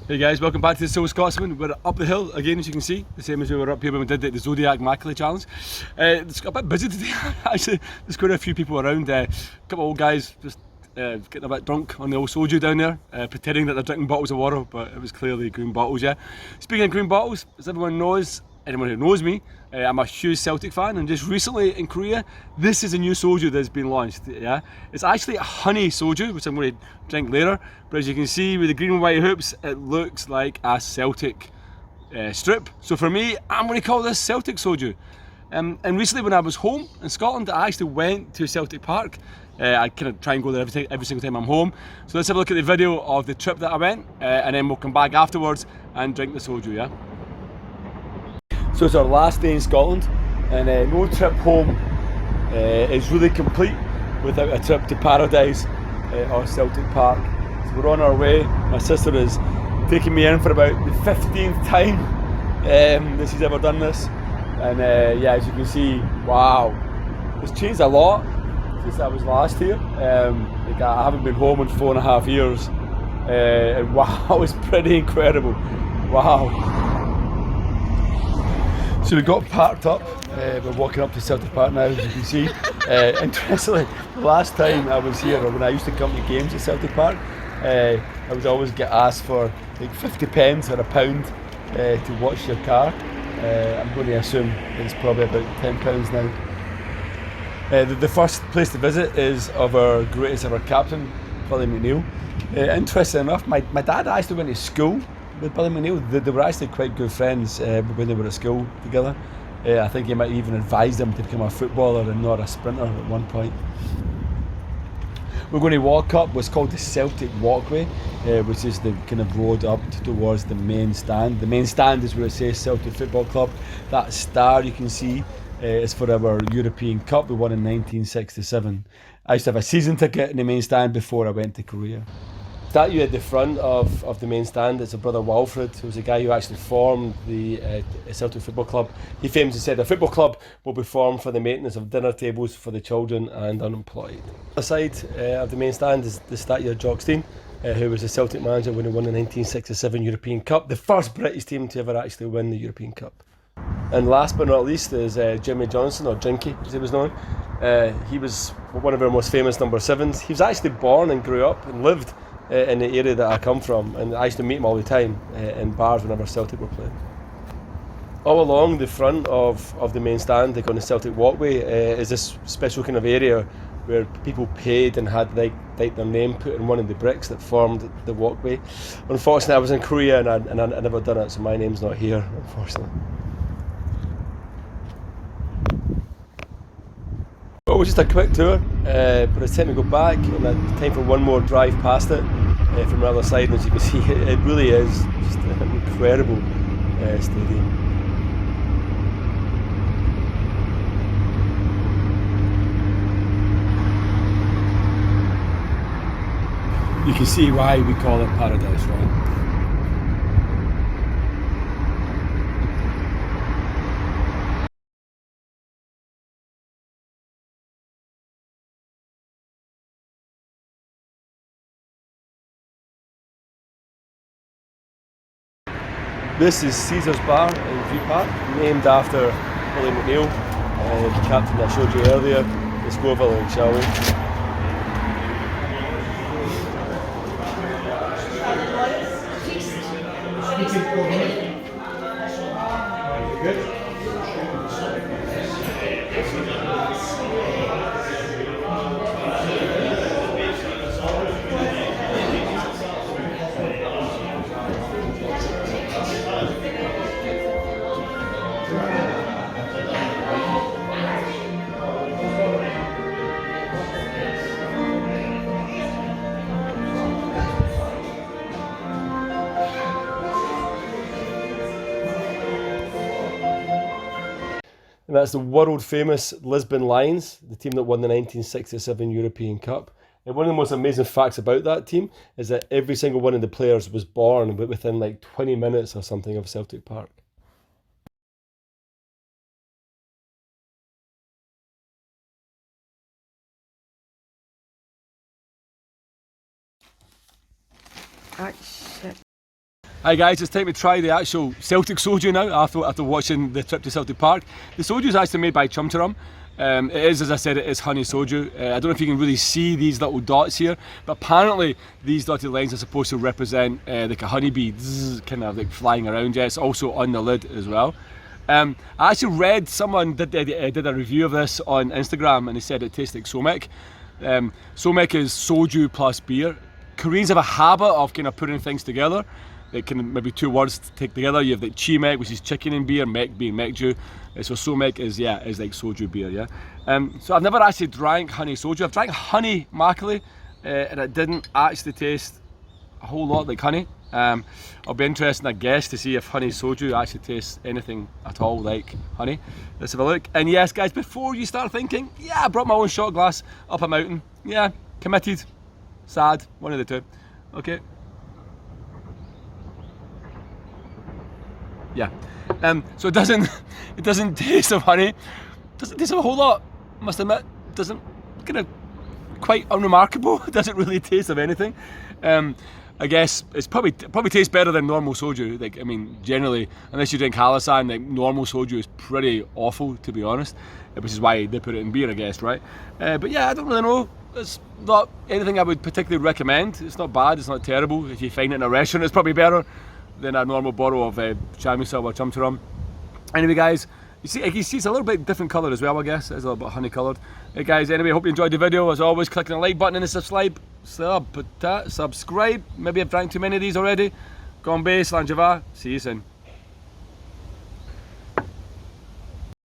Hey guys, welcome back to the Celtic Scotsman. We're up the hill again, as you can see, the same as we were up here when we did the Zodiac Mackley Challenge. It's a bit busy today, actually. There's quite a few people around. A couple of old guys just getting a bit drunk on the old soju down there, pretending that they're drinking bottles of water, but it was clearly green bottles, yeah. Speaking of green bottles, as everyone knows, anyone who knows me, I'm a huge Celtic fan, and just recently in Korea, this is a new soju that's been launched. Yeah, it's actually a honey soju, which I'm going to drink later. But as you can see with the green and white hoops, it looks like a Celtic strip. So for me, I'm going to call this Celtic Soju. And recently, when I was home in Scotland, I actually went to Celtic Park. I kind of try and go there every single time I'm home. So let's have a look at the video of the trip that I went, and then we'll come back afterwards and drink the soju. Yeah. So it's our last day in Scotland, and no trip home is really complete without a trip to Paradise or Celtic Park. So we're on our way. My sister is taking me in for about the 15th time that she's ever done this, and yeah, as you can see, wow, it's changed a lot since I was last here. Like I haven't been home in 4.5 years, and wow, it's pretty incredible. Wow. So we got parked up, we're walking up to Celtic Park now, as you can see. Interestingly, the last time I was here, or when I used to come to games at Celtic Park, I would always get asked for like 50 pence or £1 to watch your car. I'm going to assume it's probably about £10 now. The first place to visit is of our greatest ever captain, Billy McNeil. Interesting enough, my dad actually went to school with Billy McNeil. They were actually quite good friends when they were at school together. I think he might even advise them to become a footballer and not a sprinter at one point. We're going to walk up what's called the Celtic Walkway, which is the kind of road up towards the main stand. The main stand is where it says Celtic Football Club. That star you can see is for our European Cup we won in 1967. I used to have a season ticket in the main stand before I went to Korea. Statue at the front of the main stand is a brother Walfred, who's a guy who actually formed the Celtic Football Club. He famously said a football club will be formed for the maintenance of dinner tables for the children and unemployed. On the side of the main stand is the statue of Jock Stein, who was the Celtic manager when he won the 1967 European Cup, the first British team to ever actually win the European Cup. And last but not least is Jimmy Johnson, or Jinky as he was known. He was one of our most famous number 7s. He was actually born and grew up and lived in the area that I come from, and I used to meet him all the time in bars whenever Celtic were playing. All along the front of the main stand, like on the Celtic Walkway, is this special kind of area where people paid and had like their name put in one of the bricks that formed the walkway. Unfortunately, I was in Korea and I never done it, so my name's not here, unfortunately. Well, it was just a quick tour, but it's time to go back, and it's time for one more drive past it from the other side. And as you can see, it really is just an incredible stadium. You can see why we call it Paradise, right? This is Caesar's Bar in View Park, named after Billy McNeil, the captain I showed you earlier. Let's go over there, shall we? Good. And that's the world famous Lisbon Lions, the team that won the 1967 European Cup. And one of the most amazing facts about that team is that every single one of the players was born within like 20 minutes or something of Celtic Park. Ah, shit. Hi guys, it's time to try the actual Celtic Soju now after watching the trip to Celtic Park. The Soju is actually made by Chumcharam. It is, as I said, it is honey soju. I don't know if you can really see these little dots here, but apparently these dotted lines are supposed to represent like a honeybee, kind of like flying around. Yeah, it's also on the lid as well. I actually read someone did a review of this on Instagram, and they said it tastes like somek. Somek is soju plus beer. Koreans have a habit of kind of putting things together. It can maybe two words take together. You have like chimek, which is chicken and beer, mek being mekju. So somek is like soju beer, yeah. So I've never actually drank honey soju. I've drank honey makgeolli, and it didn't actually taste a whole lot like honey. I'll be interested, I guess, to see if honey soju actually tastes anything at all like honey. Let's have a look. And yes, guys, before you start thinking, yeah, I brought my own shot glass up a mountain. Yeah, committed, sad, one of the two. Okay. Yeah. So it doesn't taste of honey. Doesn't taste of a whole lot, must admit. Doesn't, kind of quite unremarkable. It doesn't really taste of anything. I guess it's probably tastes better than normal soju. Like, I mean, generally, unless you drink Halasan, like normal soju is pretty awful, to be honest. Which is why they put it in beer, I guess, right? But yeah, I don't really know. It's not anything I would particularly recommend. It's not bad. It's not terrible. If you find it in a restaurant, it's probably better than a normal bottle of Chamiso or Chumcharam. Anyway, guys, you see it's a little bit different colour as well, I guess. It's a little bit honey coloured. Hey guys, anyway, hope you enjoyed the video. As always, clicking the like button and the subscribe. Maybe I've drank too many of these already. Gombe, Slanjava. See you soon.